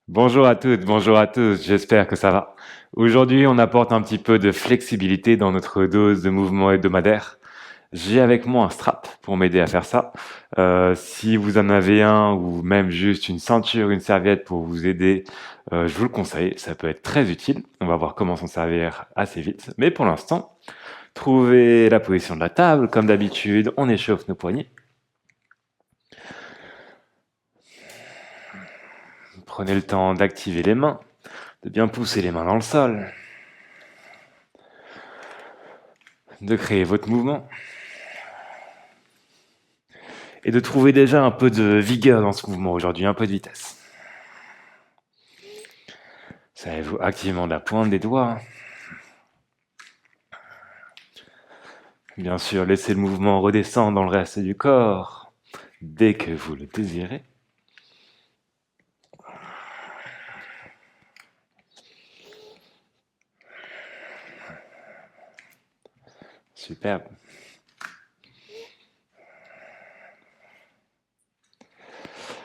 Bonjour à toutes, bonjour à tous, j'espère que ça va. Aujourd'hui, on apporte un petit peu de flexibilité dans notre dose de mouvement hebdomadaire. J'ai avec moi un strap pour m'aider à faire ça. Si vous en avez un ou même juste une ceinture, une serviette pour vous aider, je vous le conseille, ça peut être très utile. On va voir comment s'en servir assez vite. Mais pour l'instant, trouvez la position de la table. Comme d'habitude, on échauffe nos poignets. Prenez le temps d'activer les mains, de bien pousser les mains dans le sol, de créer votre mouvement et de trouver déjà un peu de vigueur dans ce mouvement aujourd'hui, un peu de vitesse. Servez-vous activement de la pointe des doigts. Bien sûr, laissez le mouvement redescendre dans le reste du corps dès que vous le désirez. Superbe.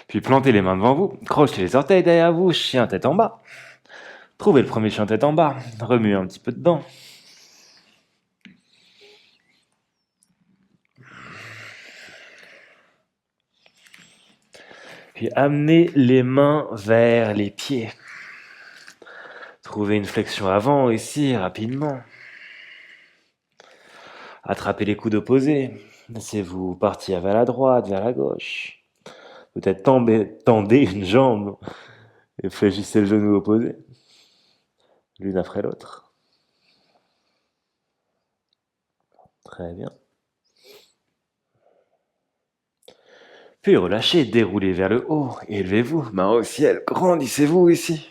Puis plantez les mains devant vous, crochez les orteils derrière vous, chien tête en bas. Trouvez le premier chien tête en bas, remuez un petit peu dedans. Puis amenez les mains vers les pieds. Trouvez une flexion avant ici, rapidement. Attrapez les coudes opposés. Laissez-vous partir vers la droite, vers la gauche. Peut-être tendez une jambe et fléchissez le genou opposé, l'une après l'autre. Très bien. Puis relâchez, déroulez vers le haut, élevez-vous, main au ciel, grandissez-vous ici.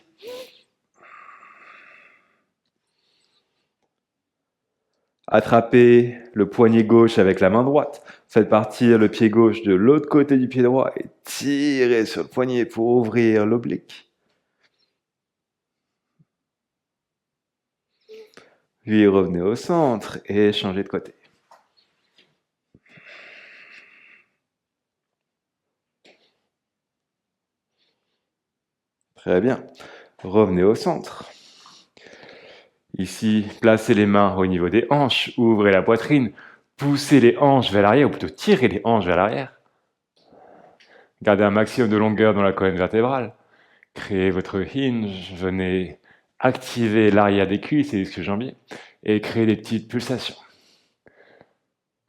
Attrapez le poignet gauche avec la main droite. Faites partir le pied gauche de l'autre côté du pied droit et tirez sur le poignet pour ouvrir l'oblique. Puis revenez au centre et changez de côté. Très bien. Revenez au centre. Ici, placez les mains au niveau des hanches, ouvrez la poitrine, poussez les hanches vers l'arrière, ou plutôt tirez les hanches vers l'arrière. Gardez un maximum de longueur dans la colonne vertébrale. Créez votre hinge, venez activer l'arrière des cuisses et des ischios-jambiers et créez des petites pulsations.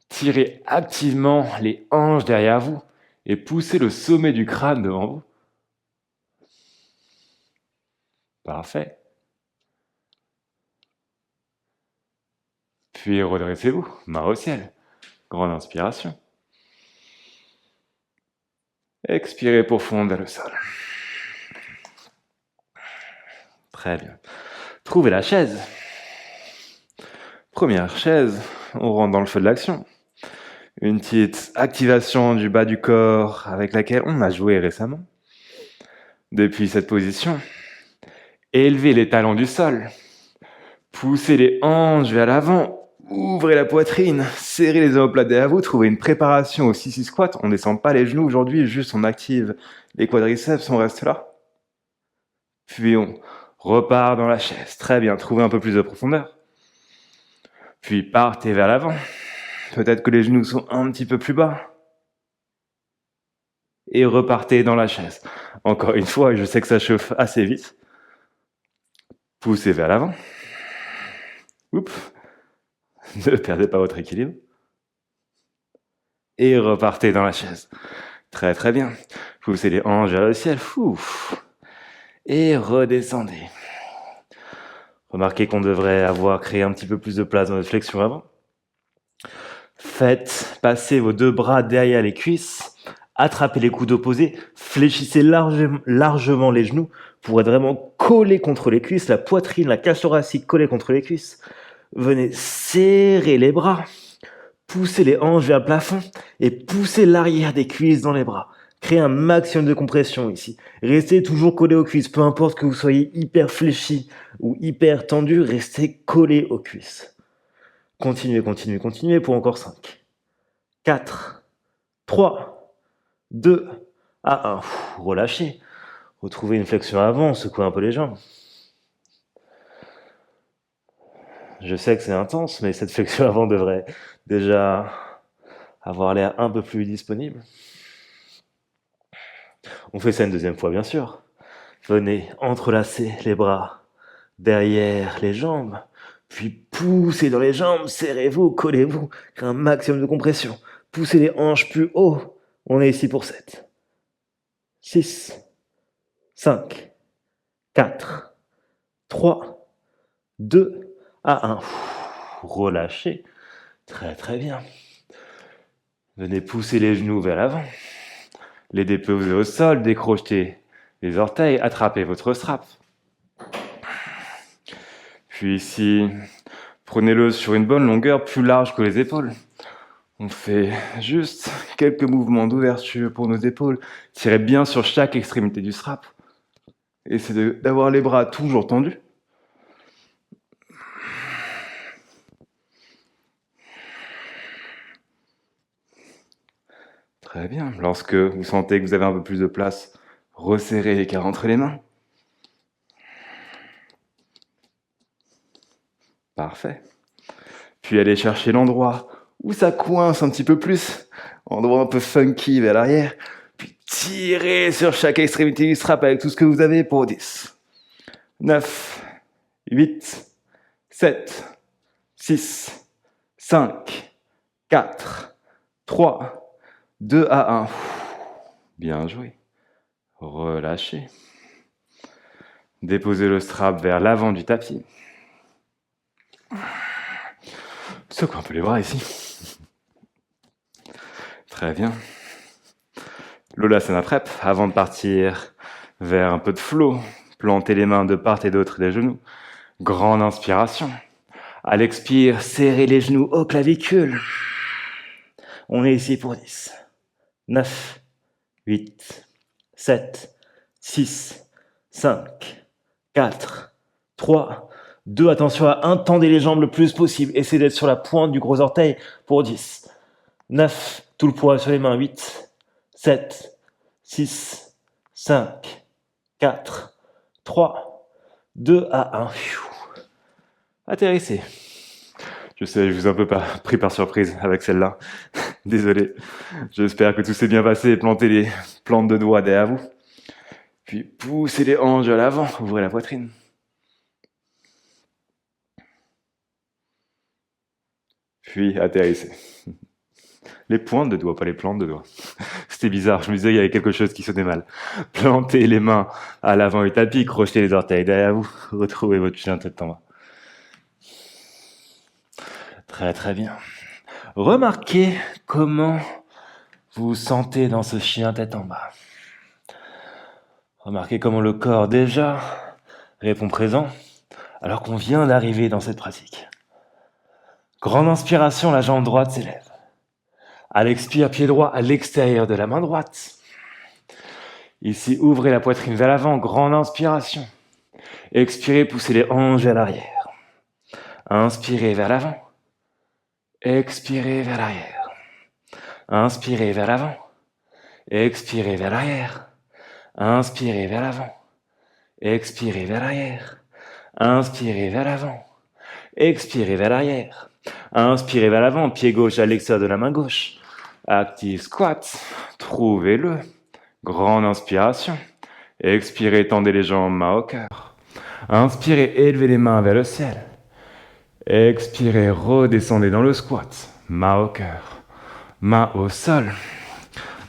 Tirez activement les hanches derrière vous et poussez le sommet du crâne devant vous. Parfait. Puis redressez-vous, main au ciel. Grande inspiration. Expirez pour fondre vers le sol. Très bien. Trouvez la chaise. Première chaise, on rentre dans le feu de l'action. Une petite activation du bas du corps avec laquelle on a joué récemment. Depuis cette position, élevez les talons du sol. Poussez les hanches vers l'avant. Ouvrez la poitrine. Serrez les omoplates derrière vous. Trouvez une préparation au sissy squat. On ne descend pas les genoux aujourd'hui, juste on active les quadriceps, on reste là. Puis on repart dans la chaise. Très bien, trouvez un peu plus de profondeur. Puis partez vers l'avant. Peut-être que les genoux sont un petit peu plus bas. Et repartez dans la chaise. Encore une fois, je sais que ça chauffe assez vite. Poussez vers l'avant. Oups. Ne perdez pas votre équilibre. Et repartez dans la chaise. Très très bien. Poussez les hanches vers le ciel. Et redescendez. Remarquez qu'on devrait avoir créé un petit peu plus de place dans notre flexion avant. Faites passer vos deux bras derrière les cuisses. Attrapez les coudes opposés. Fléchissez largement les genoux pour être vraiment collé contre les cuisses. La poitrine, la cage thoracique collée contre les cuisses. Venez serrer les bras. Poussez les hanches vers le plafond et poussez l'arrière des cuisses dans les bras. Créez un maximum de compression ici. Restez toujours collé aux cuisses, peu importe que vous soyez hyper fléchi ou hyper tendu, restez collé aux cuisses. Continuez, continuez, continuez pour encore 5, 4, 3, 2, à 1. Relâchez. Retrouvez une flexion avant, secouez un peu les jambes. Je sais que c'est intense, mais cette flexion avant devrait déjà avoir l'air un peu plus disponible. On fait ça une deuxième fois, bien sûr. Venez entrelacer les bras derrière les jambes, puis poussez dans les jambes, serrez-vous, collez-vous, un maximum de compression. Poussez les hanches plus haut. On est ici pour 7, 6, 5, 4, 3, 2 à 1. Relâchez. Très très bien. Venez pousser les genoux vers l'avant. Les déposer au sol, décrochez les orteils, attrapez votre strap. Puis ici, prenez-le sur une bonne longueur plus large que les épaules. On fait juste quelques mouvements d'ouverture pour nos épaules. Tirez bien sur chaque extrémité du strap. Essayez d'avoir les bras toujours tendus. Très bien. Lorsque vous sentez que vous avez un peu plus de place, resserrez les carres entre les mains. Parfait. Puis allez chercher l'endroit où ça coince un petit peu plus, endroit un peu funky vers l'arrière. Puis tirez sur chaque extrémité du strap avec tout ce que vous avez pour 10, 9, 8, 7, 6, 5, 4, 3, 2 à 1. Bien joué. Relâchez. Déposez le strap vers l'avant du tapis. Secouez un peu les bras ici. Très bien. L'Olasana Prep, avant de partir vers un peu de flow, plantez les mains de part et d'autre des genoux. Grande inspiration. À l'expire, serrez les genoux au clavicule. On est ici pour 10, 9, 8, 7, 6, 5, 4, 3, 2. Attention à intendre les jambes le plus possible. Essayez d'être sur la pointe du gros orteil pour 10, 9, tout le poids sur les mains, 8, 7, 6, 5, 4, 3, 2 à 1. Atterrissez. Je sais, je vous ai un peu pris par surprise avec celle-là. Désolé. J'espère que tout s'est bien passé. Plantez les plantes de doigts derrière vous. Puis poussez les hanches à l'avant. Ouvrez la poitrine. Puis atterrissez. Les pointes de doigts, pas les plantes de doigts. C'était bizarre, je me disais qu'il y avait quelque chose qui sonnait mal. Plantez les mains à l'avant du tapis, crochetez les orteils derrière vous. Retrouvez votre chien tête en bas. Très très bien. Remarquez comment vous vous sentez dans ce chien tête en bas. Remarquez comment le corps déjà répond présent alors qu'on vient d'arriver dans cette pratique. Grande inspiration, la jambe droite s'élève. À l'expire, pied droit à l'extérieur de la main droite. Ici, ouvrez la poitrine vers l'avant, grande inspiration. Expirez, poussez les hanches vers l'arrière. Inspirez vers l'avant. Expirez vers l'arrière. Inspirez vers l'avant. Expirez vers l'arrière. Inspirez vers l'avant. Expirez vers l'arrière. Inspirez vers l'avant. Expirez vers l'arrière. Inspirez vers l'avant, pied gauche à l'extérieur de la main gauche. Active squat. Trouvez-le. Grande inspiration. Expirez, tendez les jambes, main au cœur. Inspirez, élevez les mains vers le ciel. Expirez, redescendez dans le squat. Main au cœur. Main au sol.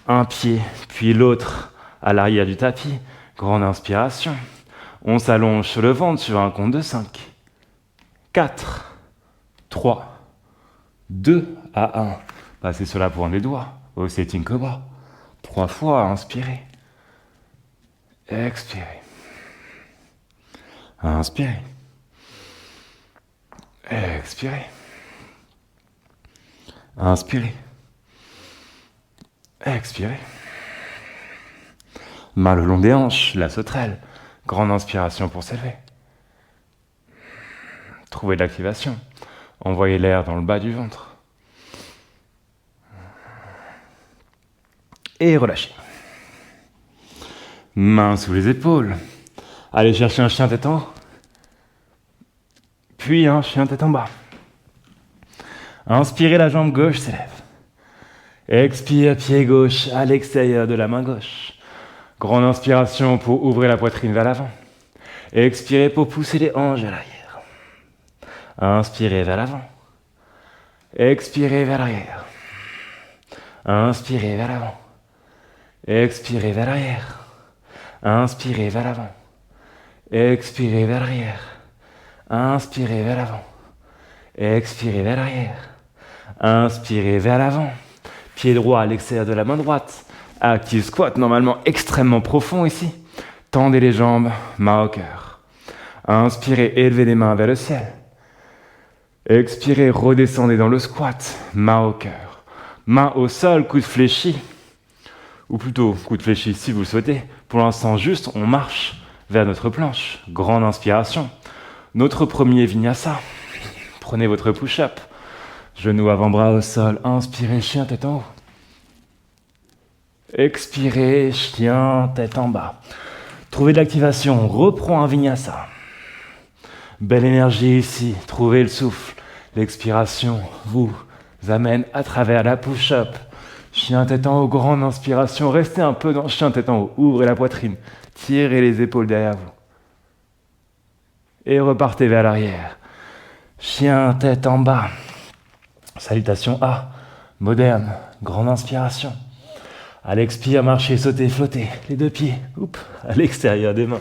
Un pied, puis l'autre à l'arrière du tapis. Grande inspiration. On s'allonge sur le ventre sur un compte de 5. 4, 3, 2 à 1. Passez sur la pointe des doigts au sitting cobra. 3 fois, inspirez. Expirez. Inspirez. Expirez. Inspirez. Expirez. Main le long des hanches, la sauterelle. Grande inspiration pour s'élever. Trouvez de l'activation. Envoyez l'air dans le bas du ventre. Et relâchez. Mains sous les épaules. Allez chercher un chien tête en haut. Puis un chien tête en bas. Inspirez, la jambe gauche s'élève. Expire, pied gauche à l'extérieur de la main gauche. Grande inspiration pour ouvrir la poitrine vers l'avant. Expirez pour pousser les hanches à l'arrière. Inspirez vers l'avant. Expirez vers l'arrière. Inspirez vers l'avant. Expirez vers l'arrière. Inspirez vers l'avant. Expirez vers l'arrière. Inspirez vers l'avant. Expirez vers l'arrière. Inspirez vers l'avant. Pied droit à l'extérieur de la main droite. Active squat, normalement extrêmement profond ici. Tendez les jambes, main au cœur. Inspirez, élevez les mains vers le ciel. Expirez, redescendez dans le squat, main au cœur. Main au sol, coude fléchi. Ou plutôt, coude fléchi si vous le souhaitez. Pour l'instant, juste, on marche vers notre planche. Grande inspiration. Notre premier vinyasa. Prenez votre push-up. Genou avant-bras au sol. Inspirez, chien tête en haut. Expirez, chien tête en bas. Trouvez de l'activation. On reprend un vinyasa. Belle énergie ici. Trouvez le souffle. L'expiration vous amène à travers la push-up. Chien tête en haut, grande inspiration. Restez un peu dans chien tête en haut. Ouvrez la poitrine. Tirez les épaules derrière vous. Et repartez vers l'arrière. Chien tête en bas. Salutation A. Moderne. Grande inspiration. À l'expire, marchez, sautez, flottez. Les deux pieds. À l'extérieur des mains.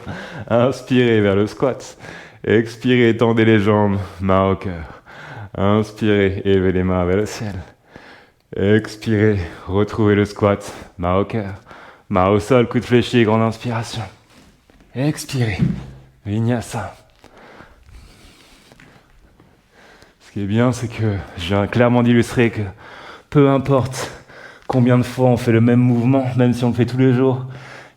Inspirez vers le squat. Expirez, tendez les jambes. Main au cœur. Inspirez, élevez les mains vers le ciel. Expirez, retrouvez le squat, main au cœur. Main au sol, coude fléchi, grande inspiration. Expirez, vinyasa. Ce qui est bien, c'est que je viens clairement d'illustrer que peu importe combien de fois on fait le même mouvement, même si on le fait tous les jours,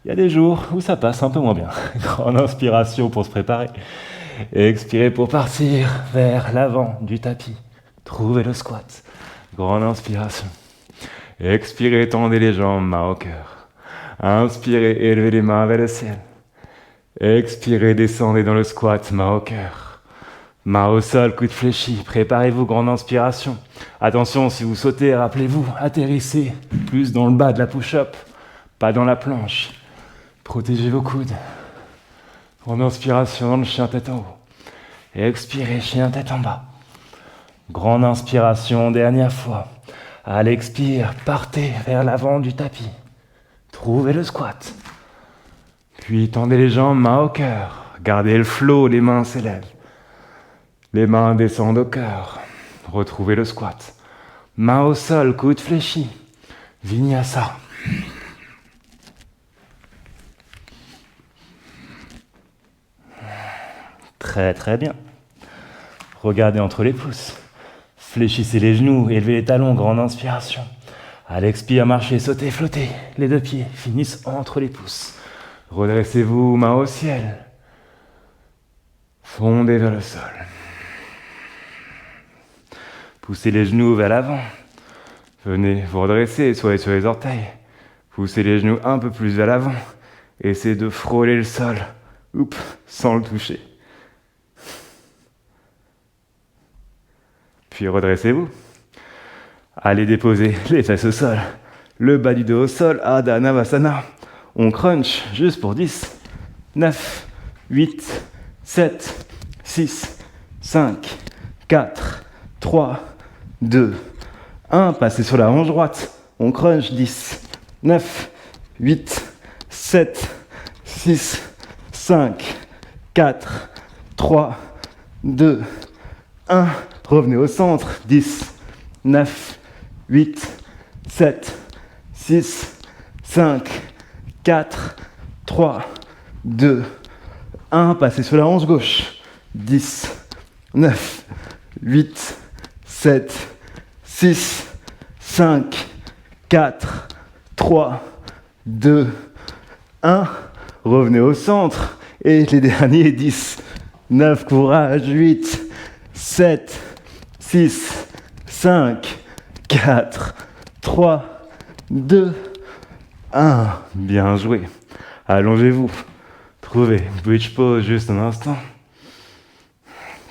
il y a des jours où ça passe un peu moins bien. Grande inspiration pour se préparer. Expirez pour partir vers l'avant du tapis. Trouvez le squat. Grande inspiration. Expirez, tendez les jambes, main au cœur. Inspirez, élevez les mains vers le ciel. Expirez, descendez dans le squat, main au cœur. Main au sol, coude fléchi. Préparez-vous, grande inspiration. Attention, si vous sautez, rappelez-vous, atterrissez plus dans le bas de la push-up, pas dans la planche. Protégez vos coudes. Grande inspiration dans le chien tête en haut. Expirez, chien tête en bas. Grande inspiration, dernière fois. À l'expire, partez vers l'avant du tapis. Trouvez le squat. Puis tendez les jambes, main au cœur. Gardez le flow, les mains s'élèvent. Les mains descendent au cœur. Retrouvez le squat. Main au sol, coude fléchi. Vinyasa. Très très bien. Regardez entre les pouces. Fléchissez les genoux, élevez les talons, grande inspiration. À l'expire, marchez, sautez, flottez. Les deux pieds finissent entre les pouces. Redressez-vous, main au ciel. Fondez vers le sol. Poussez les genoux vers l'avant. Venez vous redresser, soyez sur les orteils. Poussez les genoux un peu plus vers l'avant. Essayez de frôler le sol. Sans le toucher. Puis redressez-vous. Allez déposer les fesses au sol. Le bas du dos au sol, Adha Navasana. On crunch juste pour 10, 9, 8, 7, 6, 5, 4, 3, 2, 1. Passez sur la hanche droite. On crunch 10, 9, 8, 7, 6, 5, 4, 3, 2, 1. Revenez au centre. 10, 9, 8, 7, 6, 5, 4, 3, 2, 1. Passez sur la hanche gauche. 10, 9, 8, 7, 6, 5, 4, 3, 2, 1. Revenez au centre. Et les derniers, 10, 9, courage, 8, 7, 6, 5, 4, 3, 2, 1. Bien joué. Allongez-vous. Trouvez bridge pose juste un instant.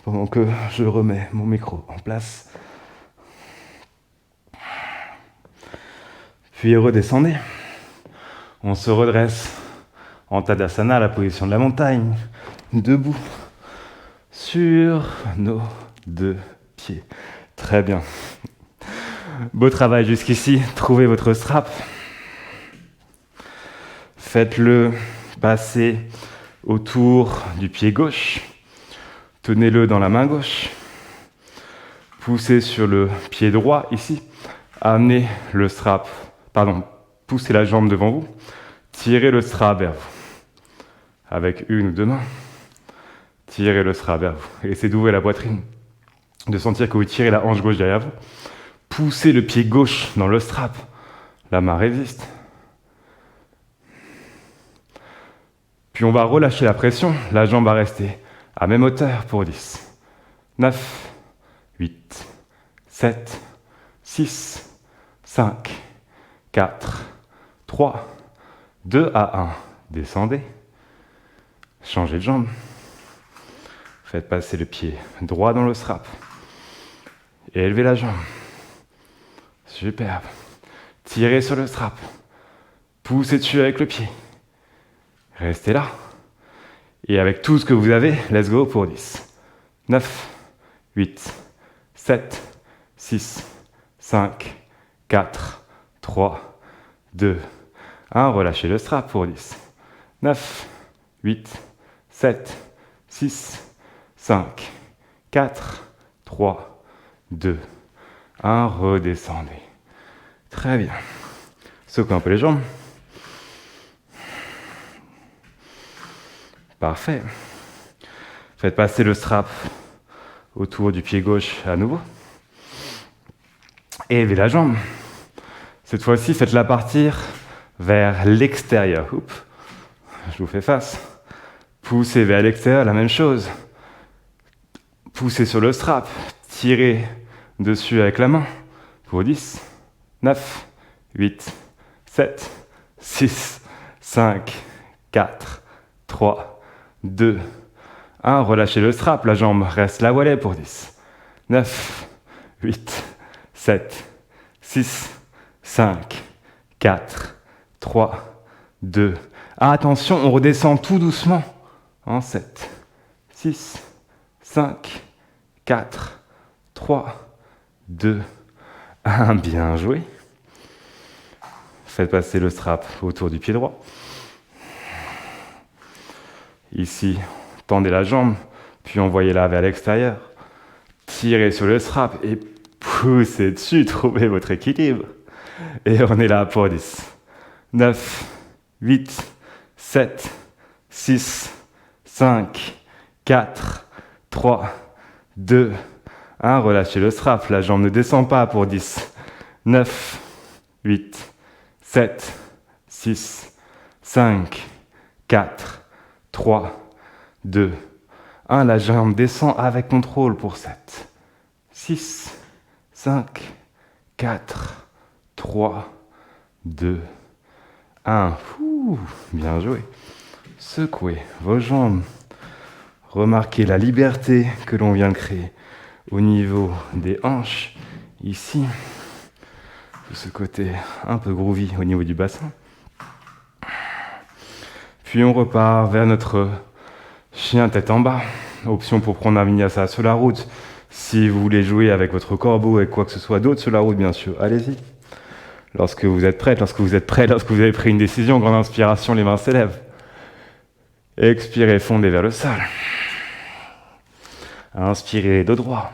Pendant que je remets mon micro en place. Puis redescendez. On se redresse en Tadasana, la position de la montagne, debout, sur nos 2 pieds. Très bien. Beau travail jusqu'ici. Trouvez votre strap. Faites-le passer autour du pied gauche. Tenez-le dans la main gauche. Poussez sur le pied droit ici. Amenez le strap. Poussez la jambe devant vous. Tirez le strap vers vous. Avec une ou 2 mains. Tirez le strap vers vous. Essayez d'ouvrir la poitrine. De sentir que vous tirez la hanche gauche derrière vous. Poussez le pied gauche dans le strap. La main résiste. Puis on va relâcher la pression. La jambe va rester à même hauteur pour 10. 9, 8, 7, 6, 5, 4, 3, 2 à 1. Descendez. Changez de jambe. Faites passer le pied droit dans le strap. Et élevez la jambe. Superbe. Tirez sur le strap. Poussez dessus avec le pied. Restez là. Et avec tout ce que vous avez, let's go pour 10. 9, 8, 7, 6, 5, 4, 3, 2, 1. Relâchez le strap pour 10. 9, 8, 7, 6, 5, 4, 3, 2, 1. Redescendez. Très bien. Secouez un peu les jambes. Parfait. Faites passer le strap autour du pied gauche à nouveau. Et élevez la jambe. Cette fois-ci, faites-la partir vers l'extérieur. Oups. Je vous fais face. Poussez vers l'extérieur, la même chose. Poussez sur le strap. Tirez dessus avec la main pour 10, 9, 8, 7, 6, 5, 4, 3, 2, 1. Relâchez le strap, la jambe reste là où elle est pour 10. 9, 8, 7, 6, 5, 4, 3, 2, 1. Attention, on redescend tout doucement. En 7, 6, 5, 4, 3, 2, 1. Bien joué. Faites passer le strap autour du pied droit. Ici, tendez la jambe, puis envoyez-la vers l'extérieur. Tirez sur le strap et poussez dessus, trouvez votre équilibre. Et on est là pour 10. 9, 8, 7, 6, 5, 4, 3, 2, 1. Relâchez le strap, la jambe ne descend pas pour 10. 9, 8, 7, 6, 5, 4, 3, 2, 1. La jambe descend avec contrôle pour 7, 6, 5, 4, 3, 2, 1. Bien joué. Secouez vos jambes. Remarquez la liberté que l'on vient de créer au niveau des hanches. Ici, de ce côté un peu groovy au niveau du bassin. Puis on repart vers notre chien tête en bas. Option pour prendre un vinyasa sur la route. Si vous voulez jouer avec votre corbeau et quoi que ce soit d'autre sur la route, bien sûr, allez-y. Lorsque vous êtes prêt, lorsque vous avez pris une décision, grande inspiration, les mains s'élèvent. Expirez, fondez vers le sol. Inspirez, dos droit.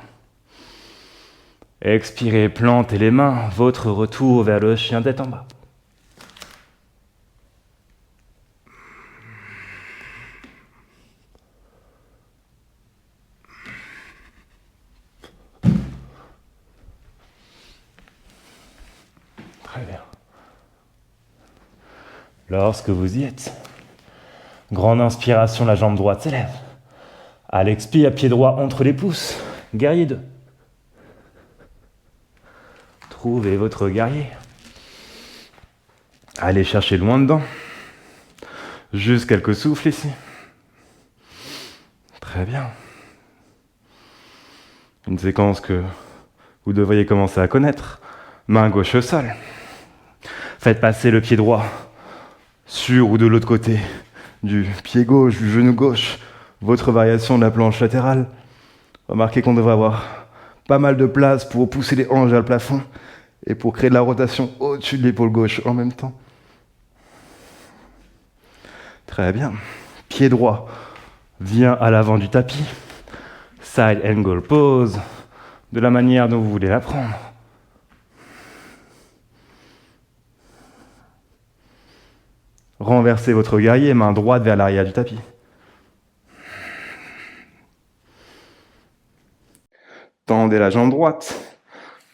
Expirez, plantez les mains, votre retour vers le chien tête en bas. Très bien. Lorsque vous y êtes, grande inspiration, la jambe droite s'élève. À l'expire, pied droit entre les pouces, guerrier 2. Trouvez votre guerrier. Allez chercher loin dedans. Juste quelques souffles ici. Très bien. Une séquence que vous devriez commencer à connaître. Main gauche au sol. Faites passer le pied droit sur ou de l'autre côté du pied gauche, du genou gauche, votre variation de la planche latérale. Remarquez qu'on devrait avoir pas mal de place pour pousser les hanches vers le plafond et pour créer de la rotation au-dessus de l'épaule gauche en même temps. Très bien. Pied droit vient à l'avant du tapis. Side angle pose, de la manière dont vous voulez la prendre. Renversez votre guerrier, main droite vers l'arrière du tapis. Tendez la jambe droite,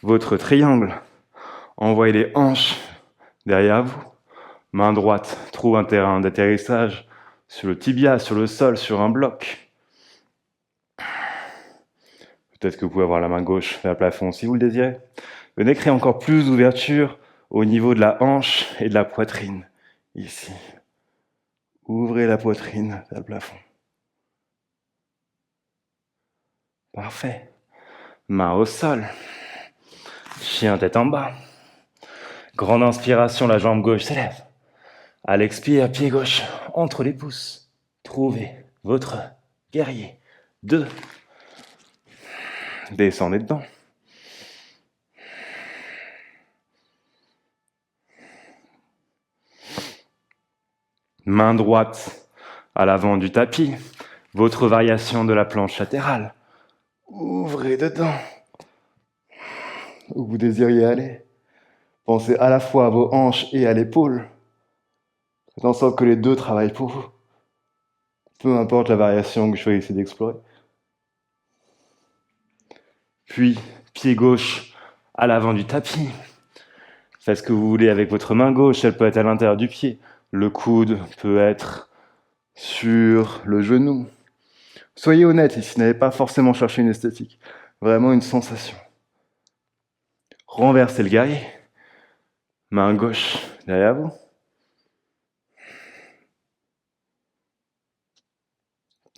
votre triangle. Envoyez les hanches derrière vous. Main droite trouve un terrain d'atterrissage sur le tibia, sur le sol, sur un bloc. Peut-être que vous pouvez avoir la main gauche vers le plafond si vous le désirez. Venez créer encore plus d'ouverture au niveau de la hanche et de la poitrine. Ici. Ouvrez la poitrine vers le plafond. Parfait. Main au sol. Chien tête en bas. Grande inspiration, la jambe gauche s'élève. À l'expire, pied gauche entre les pouces. Trouvez votre guerrier. 2. Descendez dedans. Main droite à l'avant du tapis. Votre variation de la planche latérale. Ouvrez dedans. Où vous désiriez aller. Pensez à la fois à vos hanches et à l'épaule. Faites en sorte que les deux travaillent pour vous. Peu importe la variation que vous choisissez d'explorer. Puis, pied gauche à l'avant du tapis. Faites ce que vous voulez avec votre main gauche, elle peut être à l'intérieur du pied. Le coude peut être sur le genou. Soyez honnête ici, n'allez pas forcément chercher une esthétique. Vraiment une sensation. Renversez le guerrier. Main gauche derrière vous.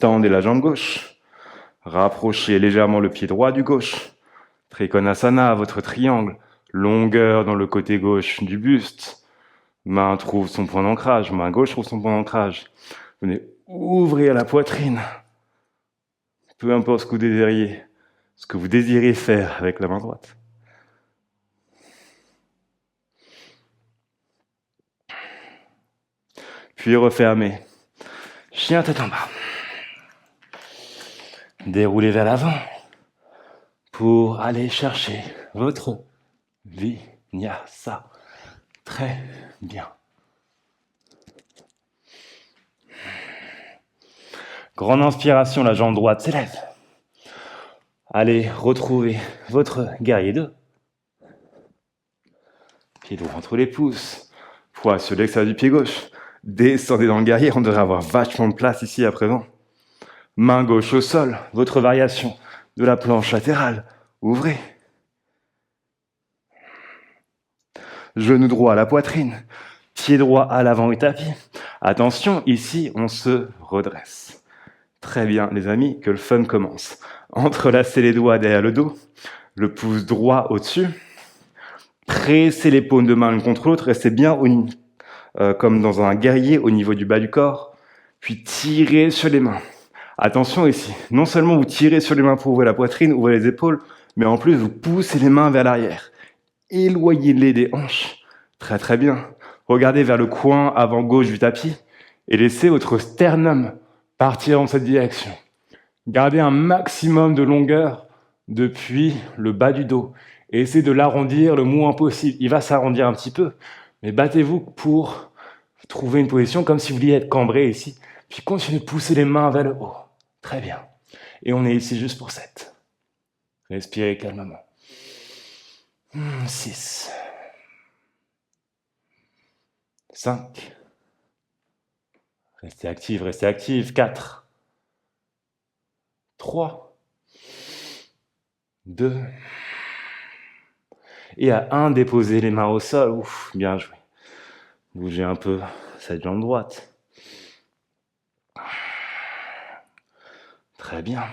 Tendez la jambe gauche. Rapprochez légèrement le pied droit du gauche. Trikonasana, votre triangle. Longueur dans le côté gauche du buste. Main trouve son point d'ancrage. Main gauche trouve son point d'ancrage. Venez ouvrir la poitrine. Peu importe ce que vous désirez faire avec la main droite. Puis refermez. Chien tête en bas. Déroulez vers l'avant pour aller chercher votre vinyasa. Très bien. Grande inspiration, la jambe droite s'élève. Allez retrouver votre guerrier 2. Pied droit entre les pouces. Poids sur l'extérieur du pied gauche. Descendez dans le guerrier, on devrait avoir vachement de place ici à présent. Main gauche au sol, votre variation de la planche latérale. Ouvrez. Genou droit à la poitrine. Pied droit à l'avant du tapis. Attention, ici, on se redresse. Très bien, les amis, que le fun commence. Entrelacez les doigts derrière le dos. Le pouce droit au-dessus. Pressez les paumes de main l'une contre l'autre. Restez bien comme dans un guerrier au niveau du bas du corps. Puis tirez sur les mains. Attention ici, non seulement vous tirez sur les mains pour ouvrir la poitrine, ouvrir les épaules, mais en plus vous poussez les mains vers l'arrière. Éloignez-les des hanches. Très très bien. Regardez vers le coin avant gauche du tapis et laissez votre sternum partir dans cette direction. Gardez un maximum de longueur depuis le bas du dos et essayez de l'arrondir le moins possible. Il va s'arrondir un petit peu, mais battez-vous pour trouver une position comme si vous vouliez être cambré ici. Puis continuez de pousser les mains vers le haut. Très bien. Et on est ici juste pour 7. Respirez calmement. 6. 5. Restez actif. 4. 3. 2. Et à 1, déposez les mains au sol. Ouf, bien joué. Bougez un peu cette jambe droite. Très bien.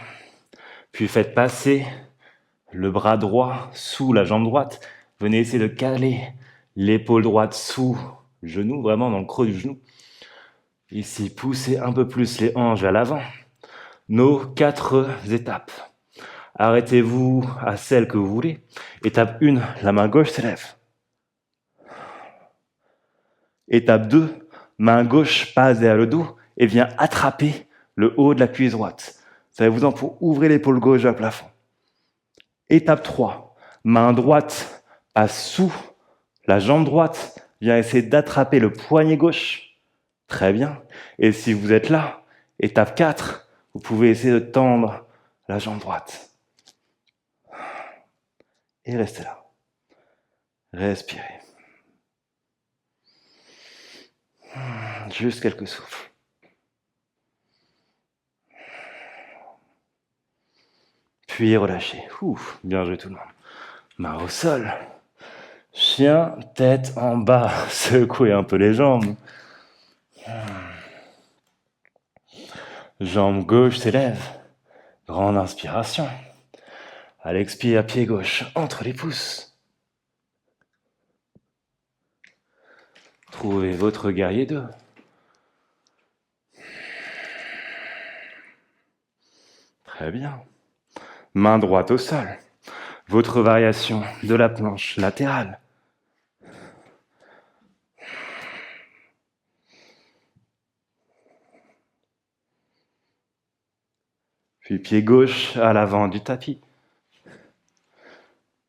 Puis faites passer le bras droit sous la jambe droite. Venez essayer de caler l'épaule droite sous le genou, vraiment dans le creux du genou. Ici, poussez un peu plus les hanches à l'avant. Nos 4 étapes. Arrêtez-vous à celle que vous voulez. Étape 1, la main gauche s'élève. Étape 2, main gauche passe derrière le dos et vient attraper le haut de la cuisse droite. Servez-vous-en pour ouvrir l'épaule gauche vers le plafond. Étape 3, main droite passe sous la jambe droite, vient essayer d'attraper le poignet gauche. Très bien. Et si vous êtes là, étape 4, vous pouvez essayer de tendre la jambe droite. Et restez là. Respirez. Juste quelques souffles. Puis relâchez. Ouf, bien joué tout le monde. Main au sol. Chien, tête en bas. Secouez un peu les jambes. Jambe gauche s'élève. Grande inspiration. À l'expire, pied gauche entre les pouces. Trouvez votre guerrier 2. Très bien. Main droite au sol. Votre variation de la planche latérale. Puis pied gauche à l'avant du tapis.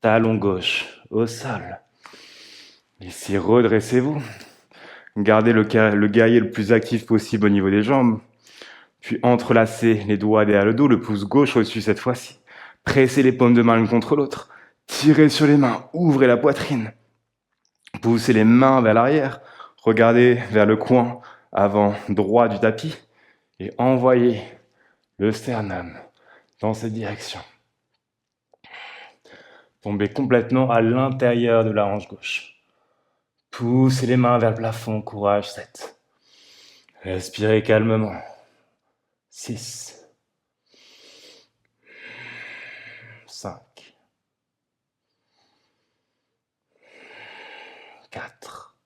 Talon gauche au sol. Ici, redressez-vous. Gardez le guerrier le plus actif possible au niveau des jambes. Puis entrelacez les doigts derrière le dos, le pouce gauche au-dessus cette fois-ci. Pressez les paumes de main l'une contre l'autre. Tirez sur les mains, ouvrez la poitrine. Poussez les mains vers l'arrière. Regardez vers le coin avant droit du tapis. Et envoyez le sternum dans cette direction. Tombez complètement à l'intérieur de la hanche gauche. Poussez les mains vers le plafond, courage, 7. Respirez calmement. 6. 5. 4.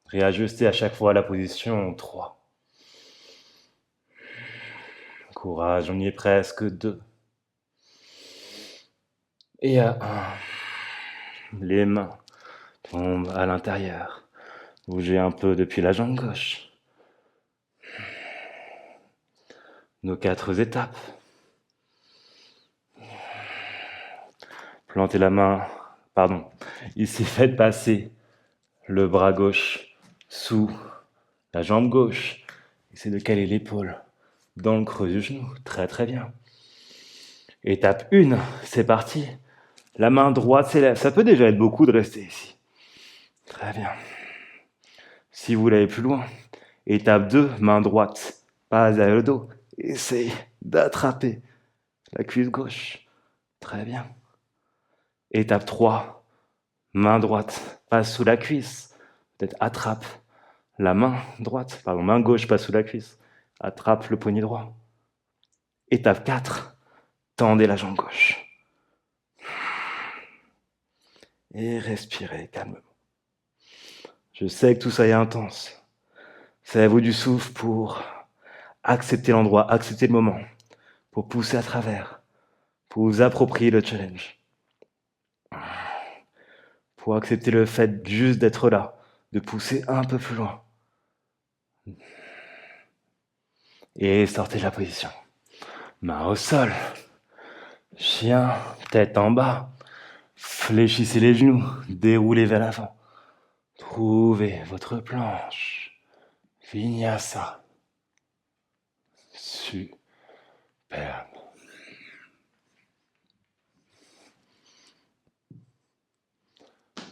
Réajustez à chaque fois la position, 3. Courage, on y est presque, 2. Et à 1. Les mains tombent à l'intérieur. Bougez un peu depuis la jambe gauche. Nos 4 étapes. Plantez la main, ici faites passer le bras gauche sous la jambe gauche. Essayez de caler l'épaule dans le creux du genou, très très bien. Étape 1, c'est parti. La main droite s'élève, ça peut déjà être beaucoup de rester ici. Très bien. Si vous voulez aller plus loin, étape 2, main droite, passe derrière le dos. Essayez d'attraper la cuisse gauche. Très bien. Étape 3, main droite passe sous la cuisse. Peut-être attrape la main droite, main gauche passe sous la cuisse. Attrape le poignet droit. Étape 4, tendez la jambe gauche. Et respirez calmement. Je sais que tout ça est intense. C'est à vous du souffle pour accepter l'endroit, accepter le moment, pour pousser à travers, pour vous approprier le challenge, pour accepter le fait juste d'être là, de pousser un peu plus loin. Et sortez de la position. Main au sol. Chien, tête en bas. Fléchissez les genoux, déroulez vers l'avant. Trouvez votre planche. Vinyasa. Superbe.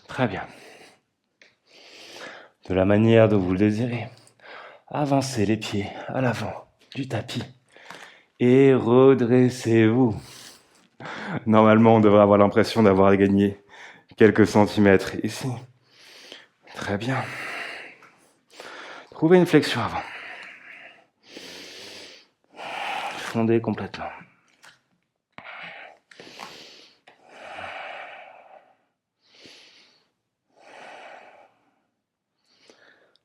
Très bien. De la manière dont vous le désirez, avancez les pieds à l'avant du tapis et redressez-vous. Normalement, on devrait avoir l'impression d'avoir gagné quelques centimètres ici. Très bien. Trouvez une flexion avant. fondez complètement.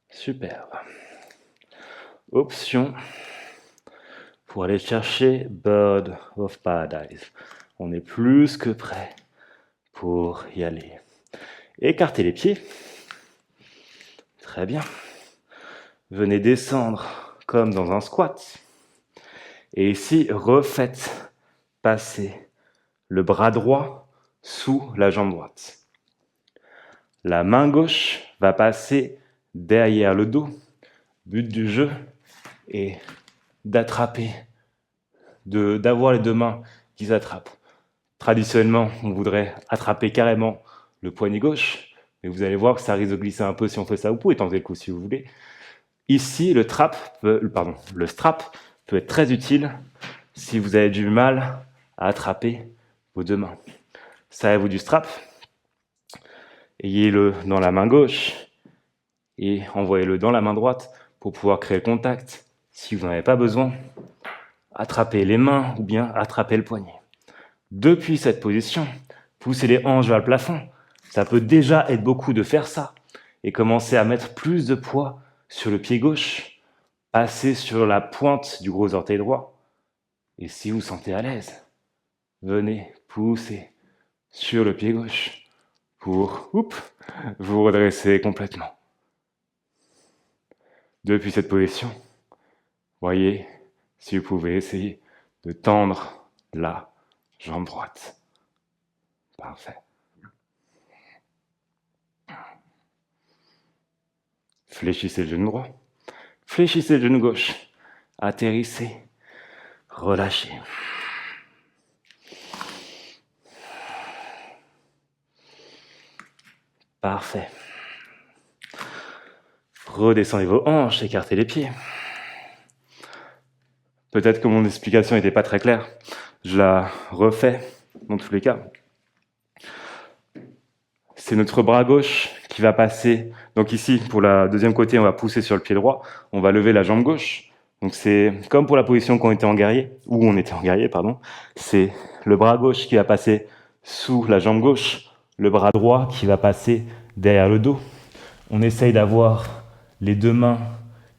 Superbe. Option pour aller chercher Bird of Paradise. On est plus que prêt pour y aller. Écartez les pieds. Très bien. Venez descendre comme dans un squat. Et ici, refaites passer le bras droit sous la jambe droite. La main gauche va passer derrière le dos. But du jeu est d'attraper, d'avoir les deux mains qui s'attrapent. Traditionnellement, on voudrait attraper carrément le poignet gauche, mais vous allez voir que ça risque de glisser un peu si on fait ça. Vous pouvez tenter le coup si vous voulez. Ici, le strap peut être très utile si vous avez du mal à attraper vos deux mains. Servez-vous du strap, ayez-le dans la main gauche et envoyez-le dans la main droite pour pouvoir créer le contact. Si vous n'en avez pas besoin, attrapez les mains ou bien attrapez le poignet. Depuis cette position, poussez les hanches vers le plafond. Ça peut déjà être beaucoup de faire ça et commencer à mettre plus de poids sur le pied gauche, passez sur la pointe du gros orteil droit. Et si vous sentez à l'aise, venez pousser sur le pied gauche pour vous redresser complètement. Depuis cette position, voyez si vous pouvez essayer de tendre la jambe droite. Parfait. Fléchissez le genou droit. Fléchissez le genou gauche. Atterrissez. Relâchez. Parfait. Redescendez vos hanches, écartez les pieds. Peut-être que mon explication n'était pas très claire. Je la refais dans tous les cas. C'est notre bras gauche qui va passer. Donc ici, pour la deuxième côté, on va pousser sur le pied droit. On va lever la jambe gauche. Donc c'est comme pour la position où on était en guerrier. C'est le bras gauche qui va passer sous la jambe gauche. Le bras droit qui va passer derrière le dos. On essaye d'avoir les deux mains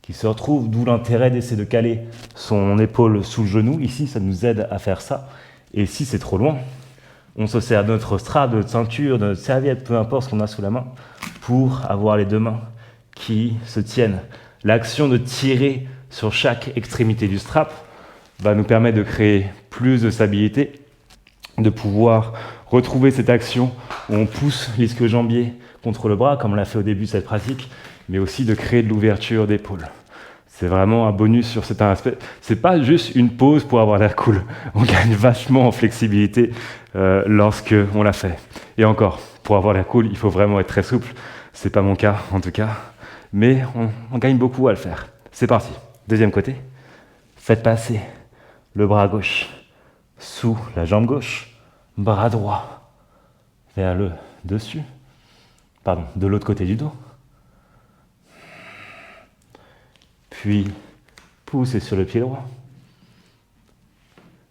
qui se retrouvent, d'où l'intérêt d'essayer de caler son épaule sous le genou. Ici, ça nous aide à faire ça. Et si c'est trop loin, on se sert de notre strap, de notre ceinture, de notre serviette, peu importe ce qu'on a sous la main, pour avoir les deux mains qui se tiennent. L'action de tirer sur chaque extrémité du strap va nous permettre de créer plus de stabilité, de pouvoir retrouver cette action où on pousse l'ischio-jambier contre le bras, comme on l'a fait au début de cette pratique, mais aussi de créer de l'ouverture d'épaule. C'est vraiment un bonus sur cet aspect. C'est pas juste une pause pour avoir l'air cool. On gagne vachement en flexibilité lorsque on l'a fait. Et encore, pour avoir l'air cool, il faut vraiment être très souple. C'est pas mon cas, en tout cas. Mais on gagne beaucoup à le faire. C'est parti. Deuxième côté. Faites passer le bras gauche sous la jambe gauche. Bras droit vers le dessus. De l'autre côté du dos. Puis, poussez sur le pied droit.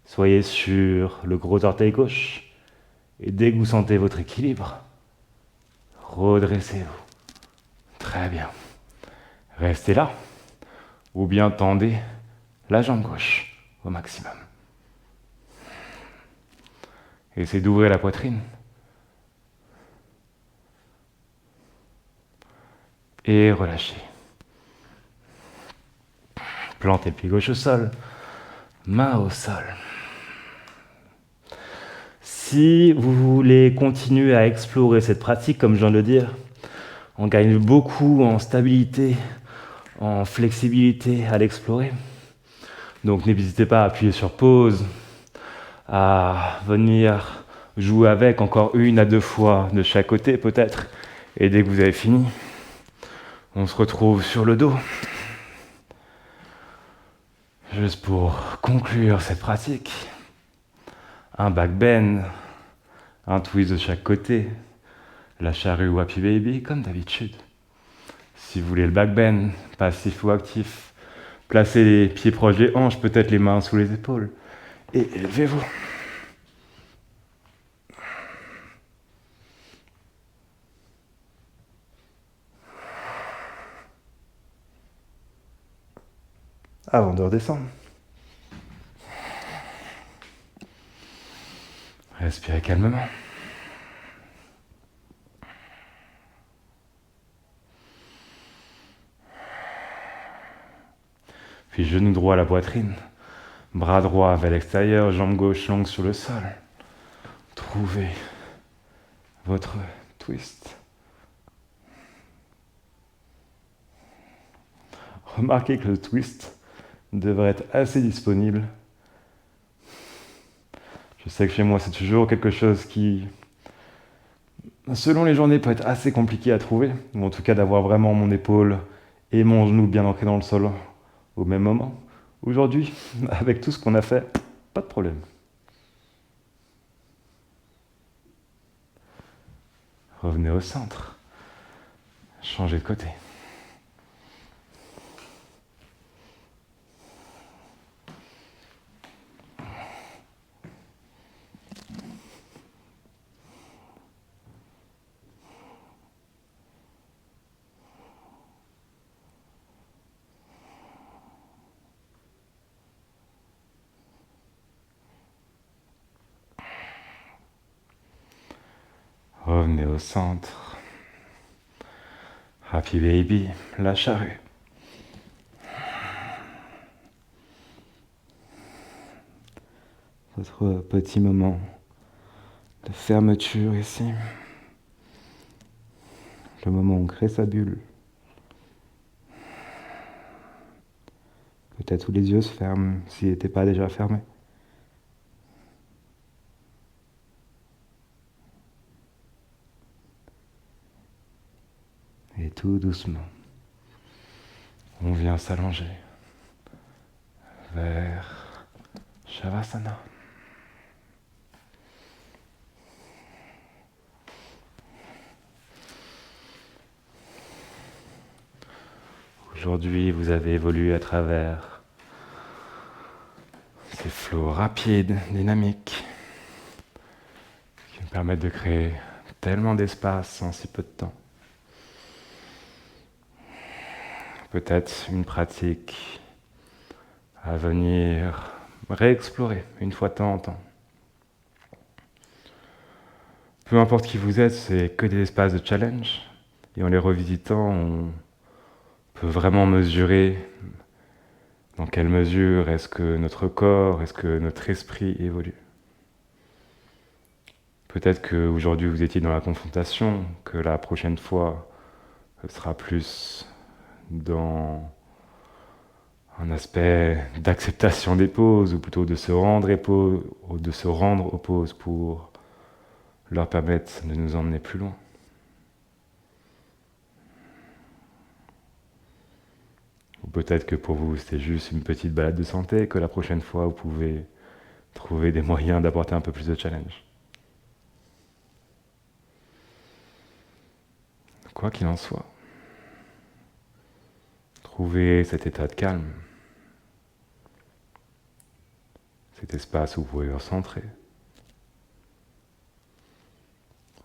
Soyez sur le gros orteil gauche. Et dès que vous sentez votre équilibre, redressez-vous. Très bien. Restez là. Ou bien tendez la jambe gauche au maximum. Essayez d'ouvrir la poitrine. Et relâchez. Plantez le pied gauche au sol, main au sol. Si vous voulez continuer à explorer cette pratique, comme je viens de le dire, on gagne beaucoup en stabilité, en flexibilité à l'explorer. Donc n'hésitez pas à appuyer sur pause, à venir jouer avec encore 1 à 2 fois de chaque côté peut-être. Et dès que vous avez fini, on se retrouve sur le dos. Juste pour conclure cette pratique, un back bend, un twist de chaque côté, la charrue ou happy baby comme d'habitude. Si vous voulez le back bend, passif ou actif, Placez les pieds proches des hanches, peut-être les mains sous les épaules. Et élevez-vous. Avant de redescendre. Respirez calmement. Puis genou droit à la poitrine, bras droit vers l'extérieur, jambe gauche longue sur le sol. Trouvez votre twist. Remarquez que le twist devrait être assez disponible. Je sais que chez moi, c'est toujours quelque chose qui, selon les journées, peut être assez compliqué à trouver, ou en tout cas d'avoir vraiment mon épaule et mon genou bien ancré dans le sol au même moment. Aujourd'hui, avec tout ce qu'on a fait, pas de problème. Revenez au centre. Changez de côté. Revenez au centre. Happy baby, la charrue. Votre petit moment de fermeture ici. Le moment où on crée sa bulle. Peut-être où les yeux se ferment s'ils n'étaient pas déjà fermés. Et tout doucement, on vient s'allonger vers Shavasana. Aujourd'hui, vous avez évolué à travers ces flots rapides, dynamiques, qui nous permettent de créer tellement d'espace en si peu de temps. Peut-être une pratique à venir réexplorer une fois de temps en temps. Peu importe qui vous êtes, c'est que des espaces de challenge. Et en les revisitant, on peut vraiment mesurer dans quelle mesure est-ce que notre corps, est-ce que notre esprit évolue. Peut-être qu'aujourd'hui vous étiez dans la confrontation, que la prochaine fois, ce sera plus dans un aspect d'acceptation des pauses, ou plutôt de se rendre aux pauses pour leur permettre de nous emmener plus loin. Ou peut-être que pour vous c'était juste une petite balade de santé, que la prochaine fois vous pouvez trouver des moyens d'apporter un peu plus de challenge. Quoi qu'il en soit, trouvez cet état de calme, cet espace où vous pouvez vous recentrer.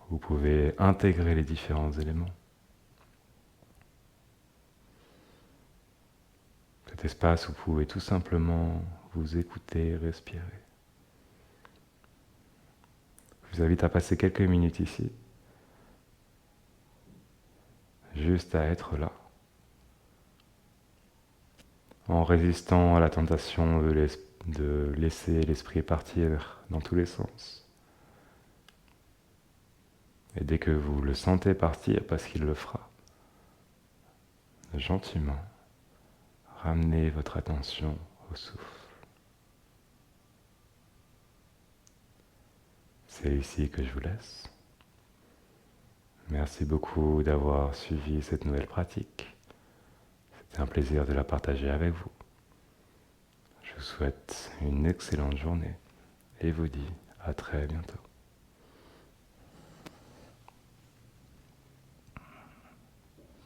Vous pouvez intégrer les différents éléments. Cet espace où vous pouvez tout simplement vous écouter, respirer. Je vous invite à passer quelques minutes ici, juste à être là, en résistant à la tentation de laisser l'esprit partir dans tous les sens. Et dès que vous le sentez partir, parce qu'il le fera, gentiment, ramenez votre attention au souffle. C'est ici que je vous laisse. Merci beaucoup d'avoir suivi cette nouvelle pratique. C'était un plaisir de la partager avec vous. Je vous souhaite une excellente journée et vous dis à très bientôt.